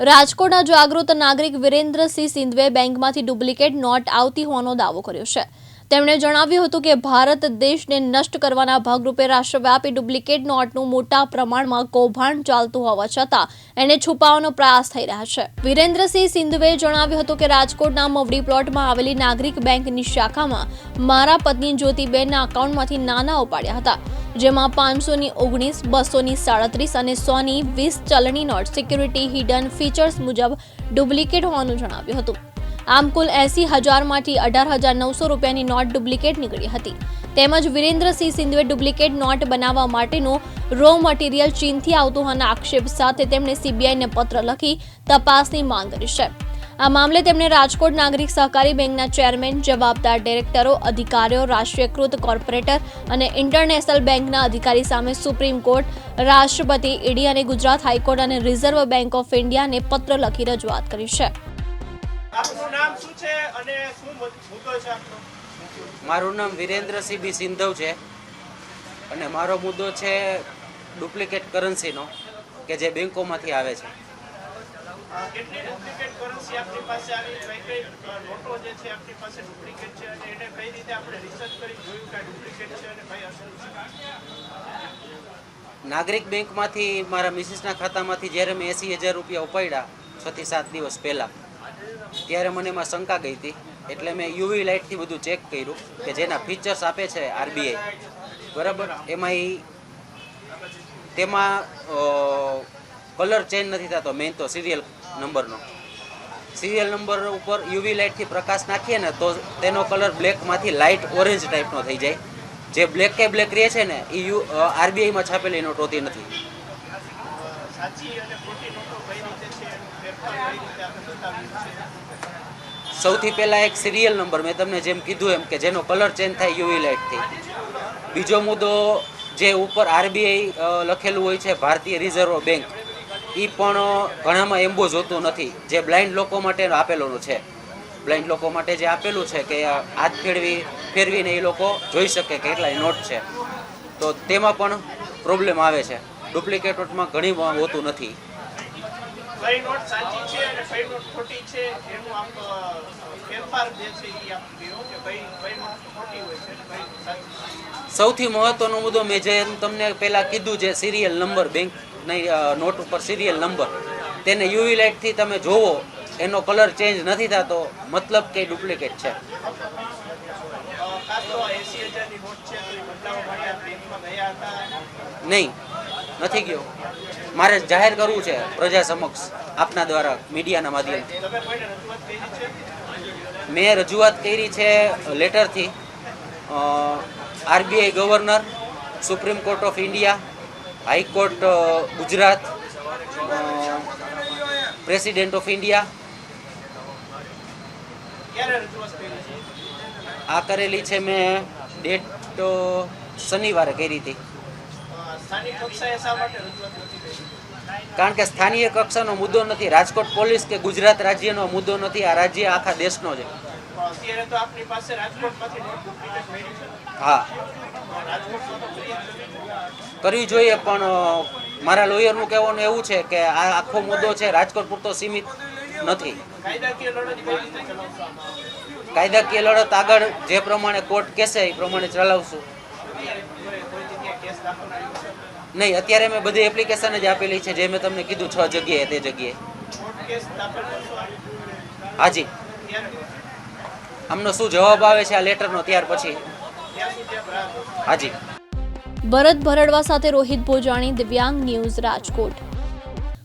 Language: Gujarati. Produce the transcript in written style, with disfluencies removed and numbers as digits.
રાજકોટના જાગૃત નાગરિક વિરેન્દ્રસિંહ સિંધવે બેંકમાંથી ડુપ્લિકેટ નોટ આવતી હોવાનો દાવો કર્યો છે। તેમણે જણાવ્યું હતું કે ભારત દેશને નષ્ટ કરવાના ભાગરૂપે રાષ્ટ્રવ્યાપી ડુપ્લિકેટ નોટનું મોટા પ્રમાણમાં કૌભાંડ ચાલતું હોવા છતાં એને છુપાવવાનો પ્રયાસ થઈ રહ્યા છે। વિરેન્દ્રસિંહ સિંધવે જણાવ્યું હતું કે રાજકોટના મવડી પ્લોટમાં આવેલી નાગરિક બેંકની શાખામાં મારા પત્ની જ્યોતિબેનના એકાઉન્ટમાંથી નાણાં ઉપાડ્યા હતા, જેમાં 500ની 19, 200ની 37 અને 100ની 20 ચલણી નોટ સિક્યુરિટી હિડન ફીચર્સ મુજબ ડુપ્લિકેટ હોવાનું જણાવ્યું હતું। આમ કુલ 80,000માંથી 18,900 રૂપિયાની નોટ ડુપ્લિકેટ નીકળી હતી। તેમજ વિરેન્દ્રસિંહ સિંધવે ડુપ્લિકેટ નોટ બનાવવા માટેનું રો મટીરિયલ ચીનથી આવતું હોવાના આક્ષેપ સાથે તેમણે સીબીઆઈને પત્ર લખી તપાસની માંગ કરી છે। આ મામલે તેમણે રાજકોટ નાગરિક સહકારી બેંકના ચેરમેન, જવાબદાર ડિરેક્ટરો, અધિકારીઓ, રાષ્ટ્રીયકૃત કોર્પોરેટર અને ઇન્ટરનેશનલ બેંકના અધિકારી સામે સુપ્રીમ કોર્ટ, રાષ્ટ્રપતિ, ઈડી અને ગુજરાત હાઈકોર્ટ અને રિઝર્વ બેંક ઓફ ઇન્ડિયાને પત્ર લખી રજૂઆત કરી છે। આપનું નામ શું છે અને શું મુદ્દો છે આપનો? મારું નામ વિરેન્દ્રસિંહ બી સિંધવ છે અને મારો મુદ્દો છે ડુપ્લિકેટ કરન્સીનો કે જે બેંકોમાંથી આવે છે। કેટલી ડુપ્લિકેટ કરન્સી આપની પાસે આવી, કઈ નોટો જે છે આપની પાસે ડુપ્લિકેટ છે અને એને કઈ રીતે આપણે રિસર્ચ કરી જોયું કે ડુપ્લિકેટ છે અને કઈ અસર છે? નાગરિક બેંકમાંથી મારા મિસિસના ખાતામાંથી જ્યારે મેં 80,000 રૂપિયા ઉપાડ્યા 6 થી 7 દિવસ પહેલાં, ત્યારે મને એમાં શંકા ગઈ હતી, એટલે મેં યુવી લાઇટથી બધું ચેક કર્યું કે જેના ફીચર્સ આપે છે આરબીઆઈ, બરાબર, તેમાં કલર ચેન્જ નથી થતો। મેઇન તો સિરિયલ નંબર ઉપર યુવી લાઇટથી પ્રકાશ નાખીએ ને તો તેનો કલર બ્લેકમાંથી લાઇટ ઓરેન્જ ટાઈપનો થઈ જાય। જે બ્લેક કે બ્લેક રહે છે ને એ આરબીઆઈમાં છાપેલી નોટ હોતી નથી। સાચી અને ખોટી નોટો કઈ રીતે છે, ફેરફાર કઈ રીતે આપણે બતાવ્યું છે? સૌથી પહેલાં એક સિરિયલ નંબર, મેં તમને જેમ કીધું એમ કે જેનો કલર ચેન્જ થાય યુવી લાઇટથી। બીજો મુદ્દો, જે ઉપર આરબીઆઈ લખેલું હોય છે ભારતીય રિઝર્વ બેંક, એ પણ ઘણામાં એમ્બોઝ હોતું નથી, જે બ્લાઇન્ડ લોકો માટે આપેલું છે। બ્લાઇન્ડ લોકો માટે જે આપેલું છે કે હાથ ફેરવીને એ લોકો જોઈ શકે કે કેટલાય નોટ છે, તો તેમાં પણ પ્રોબ્લેમ આવે છે। ડુપ્લિકેટ નોટમાં ઘણી હોતું નથી। કઈ નોટ સાચી છે અને કઈ નોટ ખોટી છે એનું આપ ફેરફાર જે છે એ આપ કહો કે કઈ નોટ ખોટી હોય છે અને કઈ સાચી છે? સૌથી મહત્વનો મુદ્દો મેં જે તમને પહેલાં કીધું, જે સિરિયલ નંબર, બેંકની નોટ ઉપર સિરિયલ નંબર, તેને યુવી લાઇટથી તમે જોવો એનો કલર ચેન્જ નથી થતો, મતલબ કે ડુપ્લિકેટ છે। ખાસ તો 80,000ની નોટ છે તો એ બદલાવવા માટે આપ બેંકમાં ગયા હતા? નહીં, નથી ગયો। મારે જાહેર કરવું છે પ્રજા સમક્ષ આપના દ્વારા, મીડિયાના માધ્યમથી। તમે કોઈને રજૂઆત કરી છે? મેં રજૂઆત કરી છે લેટરથી RBI governor, supreme court of India, high court Gujarat, president of India. ક્યારે રજૂઆત કરી છે? આ કરેલી છે મેં ડેટ શનિવારે કરી હતી। સ્થાનિક કક્ષાએ શા માટે રજૂઆત નથી કરી? કારણ કે સ્થાનીય કક્ષાનો મુદ્દો નથી, રાજકોટ પોલીસ કે ગુજરાત રાજ્યનો મુદ્દો નથી, આ રાજ્ય આખા દેશનો છે। અત્યારે તો આપની પાસે રાજકોટમાંથી નોટ ડુપ્લિકેટ મળી છે? હા, રાજકોટમાં તો ફરિયાદ કરવી જોઈએ, પણ મારા લોયરનું કહેવાનું એવું છે કે આ આખો મુદ્દો છે રાજકોટ પૂરતો સીમિત નથી। કાયદાકીય લડત કઈ રીતે ચલાવશો આમાં? કાયદાકીય લડત આગળ જે પ્રમાણે કોર્ટ કહેશે એ પ્રમાણે ચલાવશું। કોઈ જગ્યાએ કેસ દાખલ કર્યો છે? નહીં, અત્યારે મેં બધી એપ્લિકેશન જ આપેલી છે, જે મેં તમને કીધું 6 જગ્યાએ, તે જગ્યાએ। કોર્ટ કેસ દાખલ કરશો આપ? હાજી, ક્યારે? આમનો શું જવાબ આવે છે આ લેટરનો ત્યાર પછી? ત્યાં સુધી આપ રાહ જોશો? હાજી। ભરત ભરડવા સાથે રોહિત ભોજાણી, દિવ્યાંગ ન્યૂઝ, રાજકોટ।